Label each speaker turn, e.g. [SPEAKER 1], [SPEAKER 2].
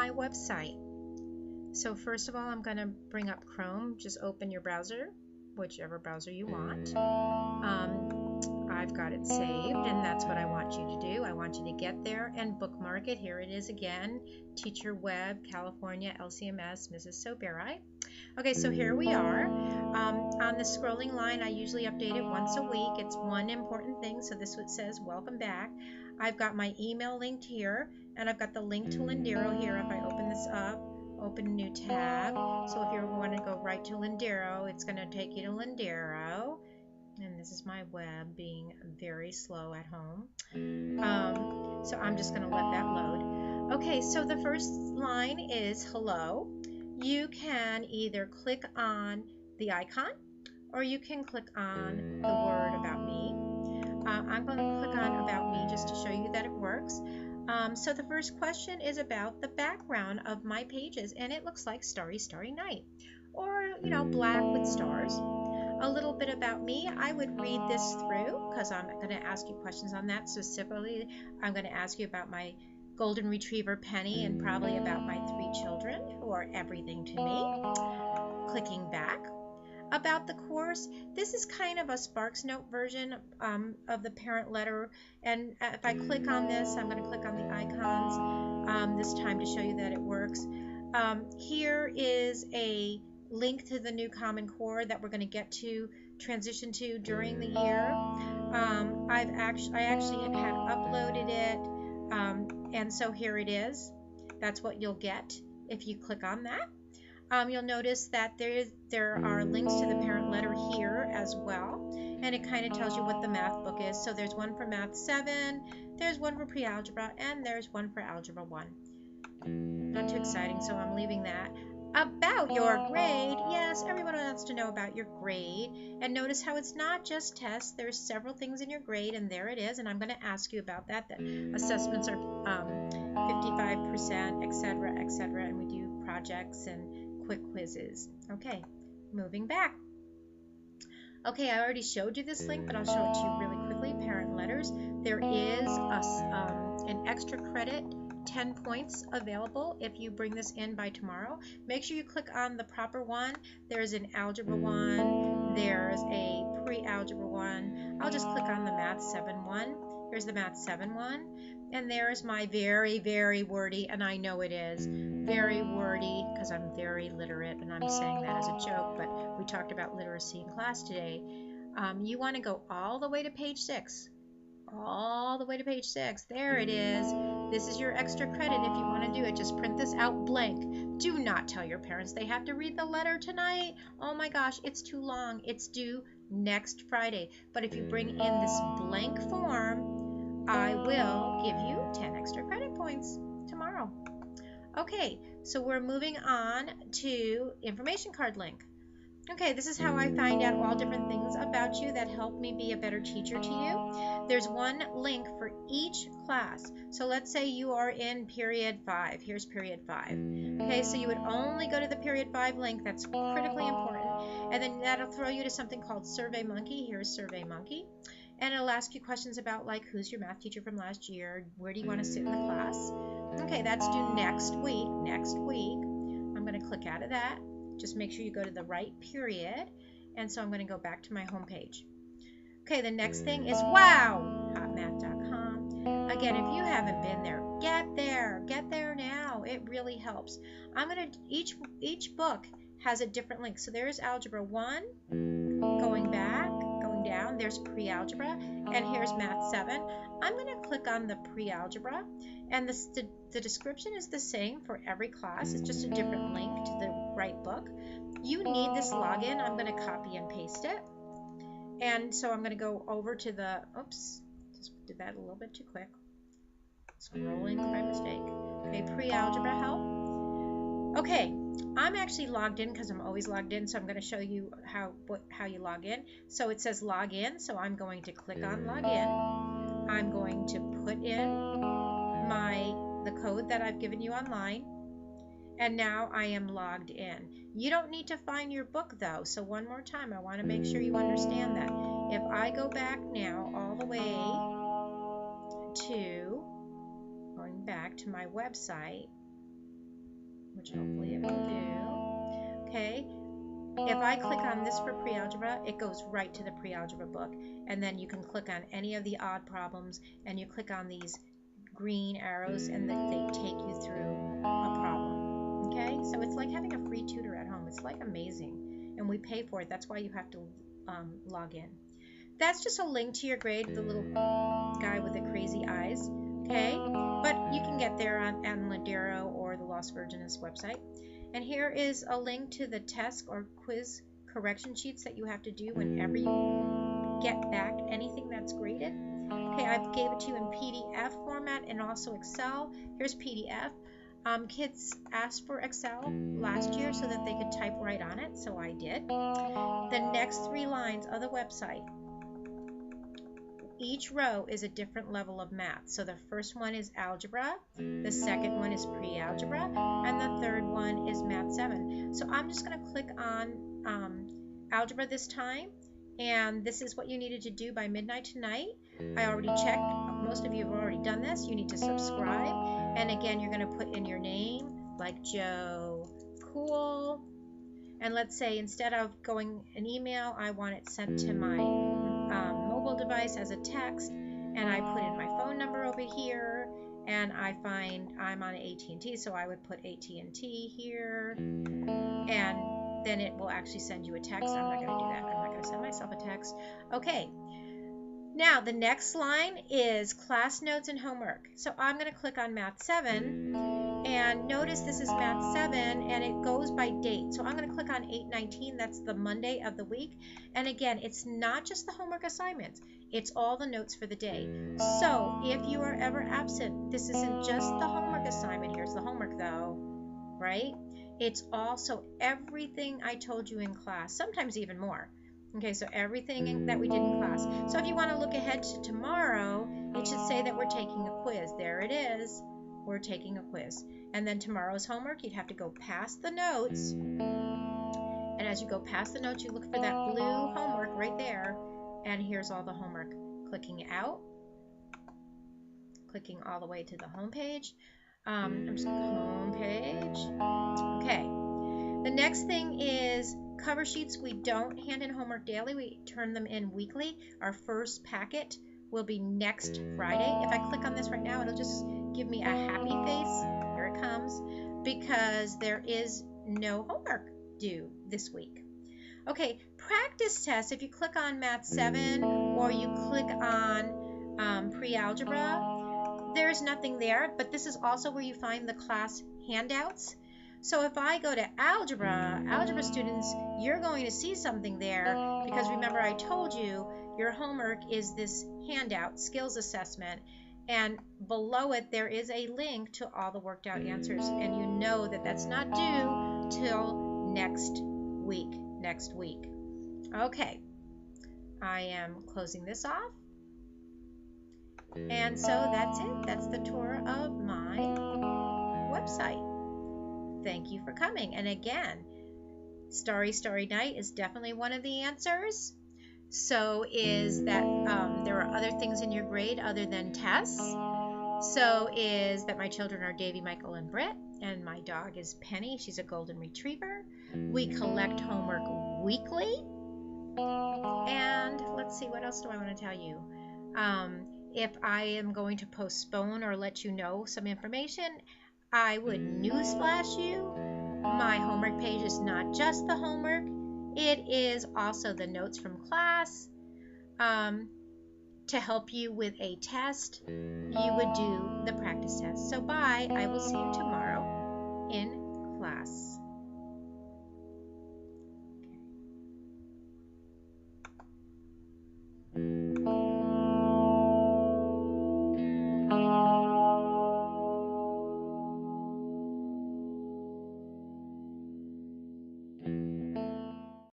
[SPEAKER 1] my website. So first of all, I'm going to bring up Chrome. Just open your browser, whichever browser you want. I've got it saved, and that's what I want you to do. I want you to get there and bookmark it. Here it is again, Teacher Web, California, LCMS, Mrs. Sobieraj. Okay, so here we are. On the scrolling line, I usually update it once a week. It's one important thing, so this one says, welcome back. I've got my email linked here, and I've got the link to Lindero here. If I open this up, open a new tab. So if you want to go right to Lindero, it's going to take you to Lindero. And this is my web being very slow at home. So I'm just going to let that load. Okay, so the first line is hello. You can either click on the icon or you can click on the word about me. I'm going to click on about me just to show you that it works. So the first question is about the background of my pages, and it looks like Starry Starry Night, or black with stars. A little bit about me. I would read this through because I'm going to ask you questions on that. Specifically, I'm going to ask you about my golden retriever Penny and probably about my 3 children who are everything to me. Clicking back. About the course, this is kind of a SparksNote version of the parent letter, and if I click on this, I'm going to click on the icons this time to show you that it works. Here is a link to the new Common Core that we're going to get to transition to during the year. I actually had uploaded it, and so here it is. That's what you'll get if you click on that. You'll notice that there are links to the parent letter here as well, and it kind of tells you what the math book is. So there's one for Math 7, there's one for pre-algebra, and there's one for Algebra 1. Not too exciting, so I'm leaving that. About your grade, yes, everyone wants to know about your grade. And notice how it's not just tests. There's several things in your grade, and there it is. And I'm going to ask you about that. The assessments are 55%, etc., and we do projects and quick quizzes. Okay, moving back. Okay, I already showed you this link, but I'll show it to you really quickly. Parent letters. There is an extra credit, 10 points available if you bring this in by tomorrow. Make sure you click on the proper one. There's an Algebra 1. There's a pre-algebra 1. I'll just click on the Math 7 one. Here's the Math 7 one. And there's my very, very wordy, and I know it is, very wordy because I'm very literate, and I'm saying that as a joke, but we talked about literacy in class today. You want to go all the way to page 6. All the way to page 6. There it is. This is your extra credit if you want to do it. Just print this out blank. Do not tell your parents they have to read the letter tonight. Oh my gosh, it's too long. It's due next Friday. But if you bring in this blank form, I will give you 10 extra credit points tomorrow. Okay, so we're moving on to information card link. Okay, this is how I find out all different things about you that help me be a better teacher to you. There's one link for each class. So let's say you are in period 5. Here's period 5. Okay, so you would only go to the period 5 link. That's critically important. And then that'll throw you to something called SurveyMonkey. Here's SurveyMonkey. And it'll ask you questions about, like, who's your math teacher from last year? Where do you want to sit in the class? Okay, that's due next week. Next week. I'm going to click out of that. Just make sure you go to the right period. And so I'm going to go back to my home page. Okay, the next thing is wow, hotmath.com. Again, if you haven't been there, get there. Get there now. It really helps. I'm going to each book has a different link. So there's Algebra 1, going back, going down. There's pre-algebra, and here's Math 7. I'm going to click on the pre-algebra, and the description is the same for every class. It's just a different link to the right book. You need this login. I'm going to copy and paste it. And so I'm going to go over to the, oops, just did that a little bit too quick. Scrolling by mistake. Okay, pre-algebra help. Okay, I'm actually logged in because I'm always logged in, so I'm going to show you how you log in. So it says log in, so I'm going to click on log in. I'm going to put in the code that I've given you online, and now I am logged in. You don't need to find your book though, so one more time, I want to make sure you understand that. If I go back now all the way to, going back to my website, which hopefully it will do. Okay, if I click on this for pre-algebra, it goes right to the pre-algebra book, and then you can click on any of the odd problems, and you click on these green arrows, and they take you through a problem. Okay, so it's like having a free tutor at home. It's like amazing, and we pay for it. That's why you have to log in. That's just a link to your grade, the little guy with the crazy eyes. Okay, but you can get there on Ladero or the Lost Virginist website. And here is a link to the test or quiz correction sheets that you have to do whenever you get back anything that's graded. Okay, I gave it to you in PDF format and also Excel. Here's PDF. Kids asked for Excel last year so that they could type right on it, so I did. The next 3 lines of the website, each row is a different level of math. So the first one is algebra, the second one is pre-algebra, and the third one is math 7. So I'm just going to click on algebra this time, and this is what you needed to do by midnight tonight. I already checked. Most of you have already done this. You need to subscribe, and again, you're going to put in your name, like Joe Cool, and let's say instead of going an email, I want it sent to my mobile device as a text, and I put in my phone number over here, and I find I'm on AT&T, so I would put AT&T here, and then it will actually send you a text. I'm not going to do that. I'm not going to send myself a text. Okay, now the next line is class notes and homework. So I'm going to click on Math 7, and notice this is Math 7, and it goes by date. So I'm going to click on 8/19. That's the Monday of the week. And again, it's not just the homework assignments. It's all the notes for the day. So if you are ever absent, this isn't just the homework assignment. Here's the homework, though, right? It's also everything I told you in class, sometimes even more. Okay, so everything that we did in class. So if you want to look ahead to tomorrow, it should say that we're taking a quiz. There it is. We're taking a quiz. And then tomorrow's homework, you'd have to go past the notes. And as you go past the notes, you look for that blue homework right there. And here's all the homework. Clicking out. Clicking all the way to the home page. I'm just going to home page. Okay. The next thing is cover sheets. We don't hand in homework daily. We turn them in weekly. Our first packet will be next Friday. If I click on this right now, it'll just give me a happy face. Here it comes. Because there is no homework due this week. Okay, practice tests. If you click on Math 7 or you click on pre-algebra, there's nothing there. But this is also where you find the class handouts. So if I go to algebra students, you're going to see something there because remember I told you your homework is this handout, skills assessment, and below it there is a link to all the worked out answers, and you know that that's not due till next week. Okay, I am closing this off. And so that's it. That's the tour of my website. Thank you for coming. And again, Starry Starry Night is definitely one of the answers. So is that there are other things in your grade other than tests. So is that my children are Davy, Michael, and Britt, and my dog is Penny. She's a golden retriever. We collect homework weekly. And let's see, what else do I want to tell you? If I am going to postpone or let you know some information, I would newsflash you. My homework page is not just the homework. It is also the notes from class. To help you with a test, you would do the practice test. So bye. I will see you tomorrow in class.